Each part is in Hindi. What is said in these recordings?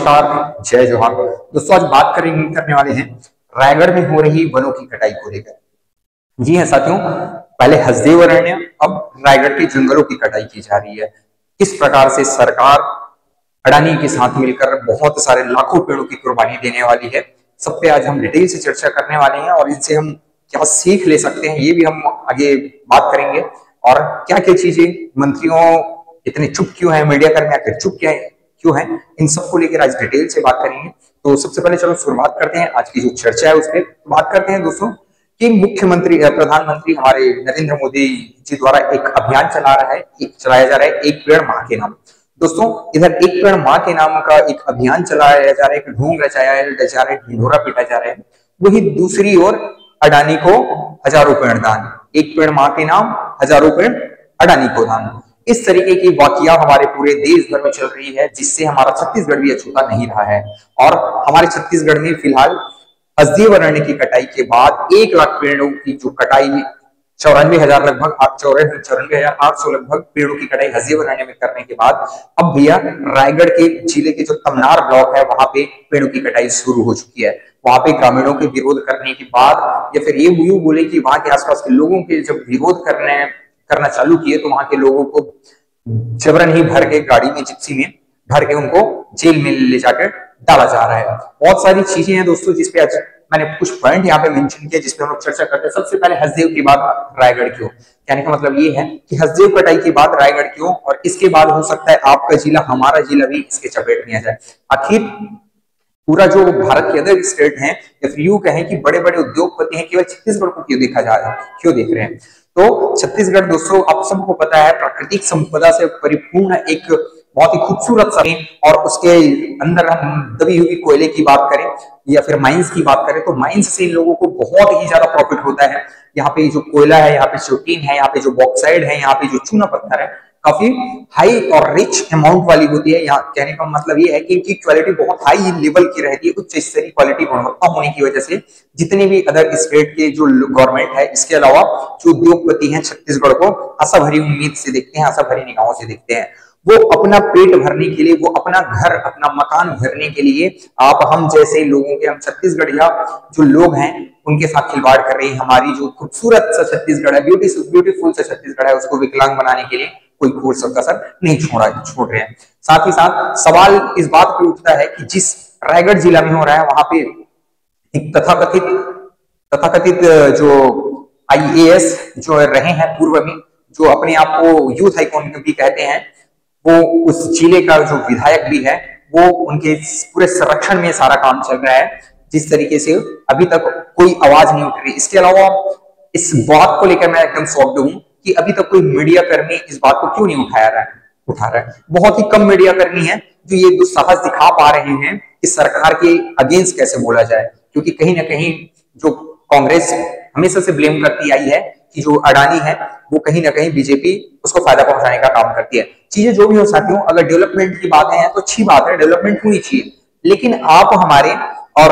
नमस्कार, जय जोहार दोस्तों। आज बात करने वाले हैं रायगढ़ में हो रही वनों की कटाई को लेकर। जी हाँ साथियों, पहले हसदेव अरण्य, अब रायगढ़ के जंगलों की कटाई की जा रही है। किस प्रकार से सरकार अडानी के साथ मिलकर बहुत सारे लाखों पेड़ों की कुर्बानी देने वाली है, सब पे आज हम डिटेल से चर्चा करने वाले हैं और इनसे हम क्या सीख ले सकते हैं ये भी हम आगे बात करेंगे। और क्या क्या चीजें मंत्रियों इतने चुप क्यों है, मीडिया कर्मी आखिर चुप क्यों है, इन सबको लेकर आज डिटेल से बात करेंगे। तो सबसे पहले चलो शुरुआत करते हैं आज की जो चर्चा है उस पर बात करते हैं दोस्तों कि प्रधानमंत्री हमारे नरेंद्र मोदी जी द्वारा एक अभियान चलाया जा रहा है, एक पेड़ मां के नाम। दोस्तों इधर एक पेड़ मां के नाम का एक अभियान चलाया जा रहा है, एक ढोंग रचाया जा रहा है, ढिंढोरा पीटा जा रहा है। वही दूसरी ओर अडानी को हजारों पेड़ दान, एक पेड़ मां के नाम, हजारों पेड़ अडानी को दान। इस तरीके की वाकया हमारे पूरे देश भर में चल रही है, जिससे हमारा छत्तीसगढ़ भी अछूता नहीं रहा है। और हमारे छत्तीसगढ़ में फिलहाल हसदेव अरण्य की कटाई के बाद 1 लाख पेड़ों की जो कटाई, 94,000 लगभग 94,800 लगभग पेड़ों की कटाई हसदेव अरण्य में करने के बाद अब भैया रायगढ़ के जिले के जो तमनार ब्लॉक है वहां पे पेड़ों की कटाई शुरू हो चुकी है। वहां पे ग्रामीणों के विरोध करने के बाद, या फिर ये यूं बोले कि वहां के आसपास के लोगों के जब विरोध करना चालू किए तो वहां के लोगों को जबरन ही भर के गाड़ी में, जिप्सी में भर के उनको जेल में ले जाकर डाला जा रहा है। बहुत सारी चीजें हैं दोस्तों जिसपे आज मैंने कुछ पॉइंट यहाँ पे मेंशन किया जिसपे हम लोग चर्चा करते हैं। सबसे पहले हसदेव के बाद रायगढ़ क्यों, कहने का मतलब ये है कि हसदेव कटाई के बाद रायगढ़ क्यों, और इसके बाद हो सकता है आपका जिला, हमारा जिला भी इसके चपेट में आ जाए। आखिर पूरा जो भारत के अदर स्टेट हैं या फिर यूं कहें कि बड़े बड़े उद्योगपति हैं, केवल छत्तीसगढ़ को क्यों देखा जा रहा है, क्यों देख रहे हैं? तो छत्तीसगढ़ दोस्तों आप सबको पता है प्राकृतिक संपदा से परिपूर्ण एक बहुत ही खूबसूरत सा, और उसके अंदर हम दबी हुई कोयले की बात करें या फिर माइंस की बात करें तो माइंस से इन लोगों को बहुत ही ज्यादा प्रॉफिट होता है। यहाँ पे जो कोयला है, यहाँ पे जो टीन है, यहाँ पे जो बॉक्साइड है, यहाँ पे जो चूना पत्थर है, काफी हाई और रिच अमाउंट वाली होती है। यहाँ कहने का मतलब ये है कि इनकी क्वालिटी बहुत हाई लेवल की रहती है, उच्च स्तरीय क्वालिटी गुणवत्ता होने की वजह से जितने भी अदर स्टेट के जो गवर्नमेंट है, इसके अलावा जो उद्योगपति हैं, छत्तीसगढ़ को आशा भरी उम्मीद से देखते हैं, आशा भरी निगाहों से देखते हैं। वो अपना पेट भरने के लिए, वो अपना घर, अपना मकान भरने के लिए आप हम जैसे लोगों के, हम छत्तीसगढ़िया जो लोग हैं उनके साथ खिलवाड़ कर रही है। हमारी जो खूबसूरत सा छत्तीसगढ़ है, ब्यूटीफुल सा छत्तीसगढ़ है, उसको विकलांग बनाने के लिए कोई कोर्स कसर नहीं छोड़ रहे हैं। साथ ही साथ सवाल इस बात पे उठता है कि जिस रायगढ़ जिला में हो रहा है वहां पे एक तथाकथित जो IAS जो रहे हैं पूर्व में, जो अपने आप को यूथ आइकॉन भी कहते हैं, वो उस जिले का जो विधायक भी है, वो उनके पूरे संरक्षण में सारा काम चल रहा है। जिस तरीके से अभी तक कोई आवाज नहीं उठ रही। इसके अलावा इस बात को लेकर मैं एकदम शॉक्ड हूं कि अभी तक कोई मीडिया कर्मी इस बात को क्यों नहीं उठा रहा है। बहुत ही कम मीडिया कर्मी है जो ये दुस्साहस दिखा पा रहे हैं कि सरकार के अगेंस्ट कैसे बोला जाए, क्योंकि कहीं ना कहीं जो कांग्रेस हमेशा से ब्लेम करती आई है कि जो अडानी है वो कहीं ना कहीं बीजेपी उसको फायदा पहुंचाने का काम करती है। चीजें जो भी हो साथियों, अगर डेवलपमेंट की बातें हैं तो अच्छी बात है, डेवलपमेंट होनी चाहिए, लेकिन आप हमारे और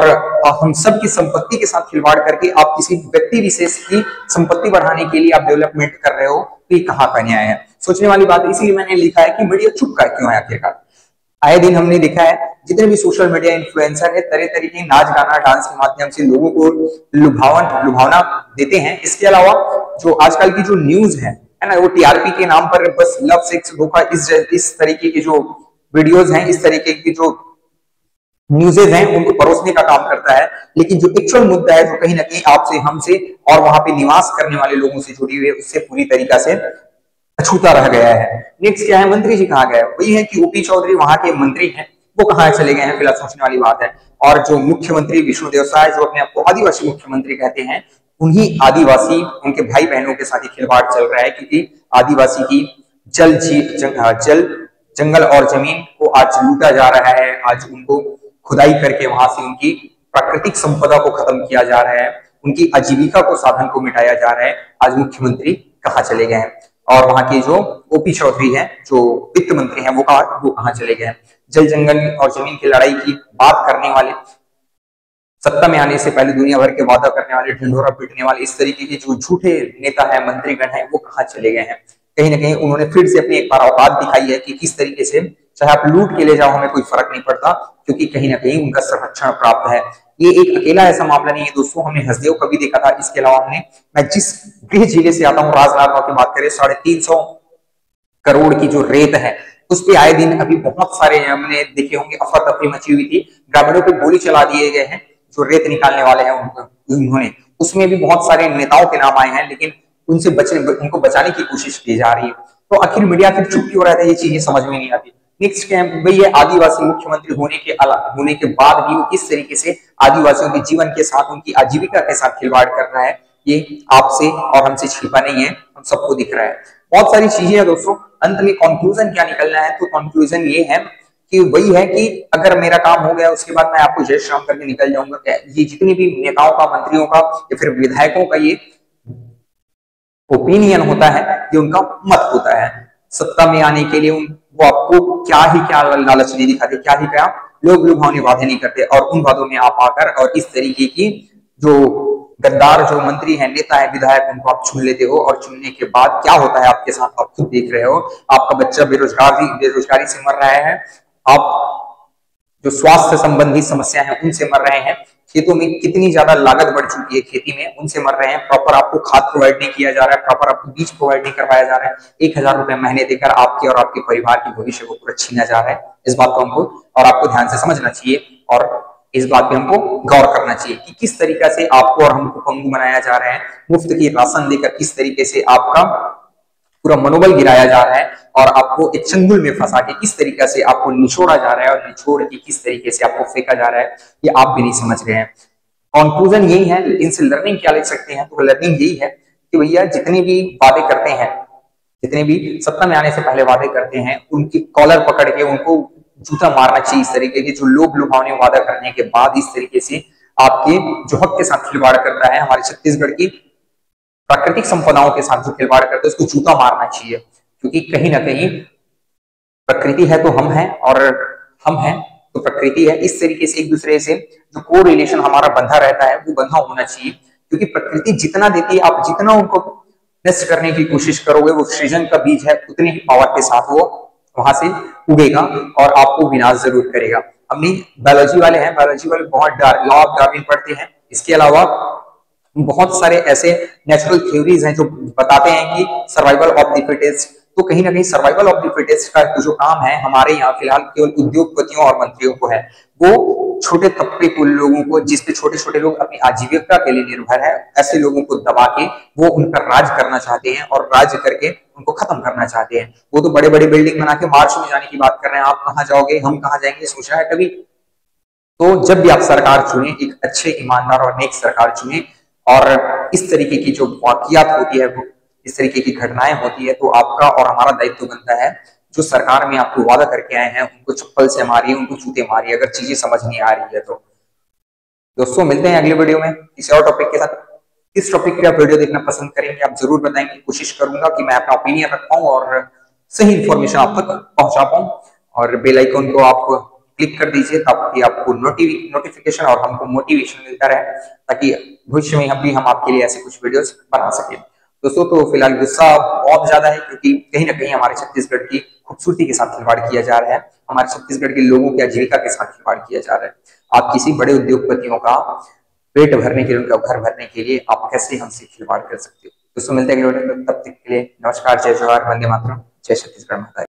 हम सब की संपत्ति के साथ खिलवाड़ करके आप किसी व्यक्ति विशेष की संपत्ति बढ़ाने के लिए आप डेवलपमेंट कर रहे हो, तो ये कहाँ का न्याय है? सोचने वाली बात। इसीलिए मैंने लिखा है कि मीडिया चुप का क्यों है आखिरकार। आए दिन हमने देखा है जितने भी सोशल मीडिया इन्फ्लुएंसर है तरह तरह के नाच गाना डांस के माध्यम से लोगों को लुभावना देते हैं। इसके अलावा जो आजकल की जो न्यूज है ना, वो TRP के नाम पर बस लव सेक्स धोखा इस तरीके की जो वीडियोज हैं, इस तरीके की जो न्यूज़ेज हैं उनको परोसने का काम करता है। लेकिन जो एक्चुअल मुद्दा है जो कहीं ना कहीं आपसे, हमसे और वहां पे निवास करने वाले लोगों से जुड़ी हुई है, उससे पूरी तरीका से अछूता रह गया है। नेक्स्ट क्या है, मंत्री जी कहाँ गए? वही है कि OP चौधरी वहां के मंत्री हैं, वो कहाँ चले गए हैं, फिलहाल सोचने वाली बात है। और जो मुख्यमंत्री विष्णुदेव साय, जो अपने आपको आदिवासी मुख्यमंत्री कहते हैं, उन्हीं आदिवासी उनके भाई बहनों के साथ ही खिलवाड़ चल रहा है, क्योंकि आदिवासी की जल जंगल और जमीन को आज लूटा जा रहा है। आज उनको खुदाई करके वहां से उनकी प्राकृतिक संपदा को खत्म किया जा रहा है, उनकी आजीविका को, साधन को मिटाया जा रहा है। आज मुख्यमंत्री कहाँ चले गए हैं? और वहां के जो OP चौधरी हैं, जो वित्त मंत्री हैं, वो कहाँ चले गए हैं? जल जंगल और जमीन की लड़ाई की बात करने वाले, सत्ता में आने से पहले दुनिया भर के वादा करने वाले, ढिंढोरा पीटने वाले, इस तरीके के जो झूठे नेता है, मंत्रीगण है, वो कहाँ चले गए हैं? कहीं ना कहीं उन्होंने फिर से अपनी एक बार औकात दिखाई है कि किस तरीके से चाहे आप लूट के ले जाओ, हमें कोई फर्क नहीं पड़ता, क्योंकि कहीं ना कहीं उनका संरक्षण प्राप्त है। ये एक अकेला ऐसा मामला नहीं है दोस्तों, हमने हसदेव का भी देखा था। इसके अलावा हमने, मैं जिस गृह जिले से आता हूँ राजनांदगांव की बात करें, 350 करोड़ की जो रेत है उस पे आए दिन अभी बहुत सारे हमने देखे होंगे, अफरा तफरी मची हुई थी, ग्रामीणों पे गोली चला दिए गए हैं जो रेत निकालने वाले हैं उन्होंने। उसमें भी बहुत सारे नेताओं के नाम आए हैं, लेकिन उनसे उनको बचाने की कोशिश की जा रही है। तो आखिर मीडिया फिर चुप क्यों रहता है, ये चीजें समझ में नहीं आती। नेक्स्ट क्या है भाई, ये आदिवासी मुख्यमंत्री होने के बाद भी वो किस तरीके से आदिवासियों के जीवन के साथ, उनकी आजीविका के साथ खिलवाड़ कर रहा है, ये आपसे और हमसे छिपा नहीं है, हम सबको दिख रहा है। बहुत सारी चीजें हैं दोस्तों। अंत में कंक्लूजन क्या निकलना है, तो कंक्लूजन ये है कि वही है कि अगर मेरा काम हो गया उसके बाद मैं आपको जय श्री राम करके निकल जाऊंगा। ये जितने भी नेताओं का, मंत्रियों का या फिर विधायकों का ये ओपिनियन होता है, ये उनका मत होता है। सत्ता में आने के लिए वो आपको क्या लालच नहीं दिखाते, क्या लोग लुभावने वादे नहीं करते, और उन वादों में आप आकर और इस तरीके की जो गद्दार जो मंत्री हैं, नेता है, विधायक, उनको आप चुन लेते हो, और चुनने के बाद क्या होता है आपके साथ आप खुद देख रहे हो। आपका बच्चा बेरोजगारी से मर रहा है, आप जो स्वास्थ्य संबंधी समस्या है उनसे मर रहे हैं, खेतों में कितनी ज्यादा लागत बढ़ चुकी है खेती में, उनसे मर रहे हैं, प्रॉपर आपको खाद प्रोवाइड नहीं किया जा रहा है, प्रॉपर आपको बीज प्रोवाइड नहीं करवाया जा रहा है, 1000 रुपए महीने देकर आपके और आपके परिवार के भविष्य को पूरा छीना जा रहा है। इस बात को हमको और आपको ध्यान से समझना चाहिए, और इस बात पे हमको गौर करना चाहिए कि किस तरीका से आपको और हमको पंगु बनाया जा रहा है। मुफ्त की राशन देकर किस तरीके से आपका पूरा मनोबल गिराया जा रहा है, और आपको एक चंगुल में फंसा के किस तरीके से आपको निचोड़ा जा रहा है, और निचोड़ के किस तरीके से आपको फेंका जा रहा है, ये आप भी नहीं समझ रहे हैं। कंक्लूजन यही है, इनसे लर्निंग क्या ले सकते हैं, तो लर्निंग यही है कि भैया जितने भी वादे करते हैं, जितने भी सत्ता में आने से पहले वादे करते हैं, उनकी कॉलर पकड़ के उनको जूता मारना चाहिए। इस तरीके के जो लोग लुभावने वादा करने के बाद इस तरीके से आपके जो हक के साथ खिलवाड़ करता है, हमारे छत्तीसगढ़ की प्राकृतिक संपदाओं के साथ जो खिलवाड़ करते हैं, उसको जूता मारना चाहिए। क्योंकि कहीं ना कहीं प्रकृति है तो हम हैं, और हम हैं तो प्रकृति है। इस तरीके से एक दूसरे से जो को रिलेशन हमारा बंधा रहता है, वो बंधा होना चाहिए। क्योंकि प्रकृति जितना देती है, आप जितना उनको नष्ट करने की कोशिश करोगे, वो सृजन का बीज है, उतने ही पावर के साथ वो वहां से उगेगा और आपको विनाश जरूर करेगा। हमने बायोलॉजी वाले हैं, बायोलॉजी वाले बहुत लॉ ऑफ डार्विन पढ़ते हैं। इसके अलावा बहुत सारे ऐसे नेचुरल थ्योरीज हैं जो बताते हैं कि सर्वाइवल ऑफ द फिटेस्ट। तो कहीं ना कहीं सर्वाइवल ऑफ द फिटेस्ट का जो काम है हमारे यहाँ फिलहाल केवल उद्योगपतियों और मंत्रियों को है। वो छोटे तबके के लोगों को, जिसपे छोटे छोटे लोग अपनी आजीविका के लिए निर्भर है, ऐसे लोगों को दबा के वो उनका राज करना चाहते हैं, और राज करके उनको खत्म करना चाहते हैं। वो तो बड़े बड़े बिल्डिंग बना के मार्च में जाने की बात कर रहे हैं। आप कहाँ जाओगे, हम कहाँ जाएंगे, सोचा है कभी? तो जब भी आप सरकार चुने, एक अच्छे, ईमानदार और नेक सरकार चुने, और इस तरीके की जो वाकयात होती है, इस तरीके की घटनाएं होती है, तो आपका और हमारा दायित्व बनता है, जो सरकार में आपको वादा करके आए हैं उनको चप्पल से मारिए, उनको जूते मारिए, अगर चीजें समझ नहीं आ रही है तो। दोस्तों मिलते हैं अगले वीडियो में किसी और टॉपिक के साथ। किस टॉपिक पे आप वीडियो देखना पसंद करेंगे आप जरूर बताएंगे। कोशिश करूंगा कि मैं अपना ओपिनियन रख पाऊं और सही इंफॉर्मेशन आप तक पहुंचा पाऊं। और बेल आइकन को आप क्लिक कर दीजिए ताकि आपको नोटिफिकेशन और हमको मोटिवेशन मिलता रहे, ताकि भविष्य में हम आपके लिए ऐसे कुछ वीडियोस बना सकें। दोस्तों तो फिलहाल गुस्सा बहुत ज्यादा है, क्योंकि कहीं ना कहीं हमारे छत्तीसगढ़ की खूबसूरती के साथ खिलवाड़ किया जा रहा है, हमारे छत्तीसगढ़ के लोगों की आजीविका के साथ खिलवाड़ किया जा रहा है। आप किसी बड़े उद्योगपतियों का पेट भरने के लिए, उनका घर भरने के लिए आप कैसे हमसे खिलवाड़ कर सकते हो। दोस्तों मिलते हैं अगले वीडियो में, तब तक के लिए नमस्कार, जय जवाहर, वंदे मातरम, जय छत्तीसगढ़ माता।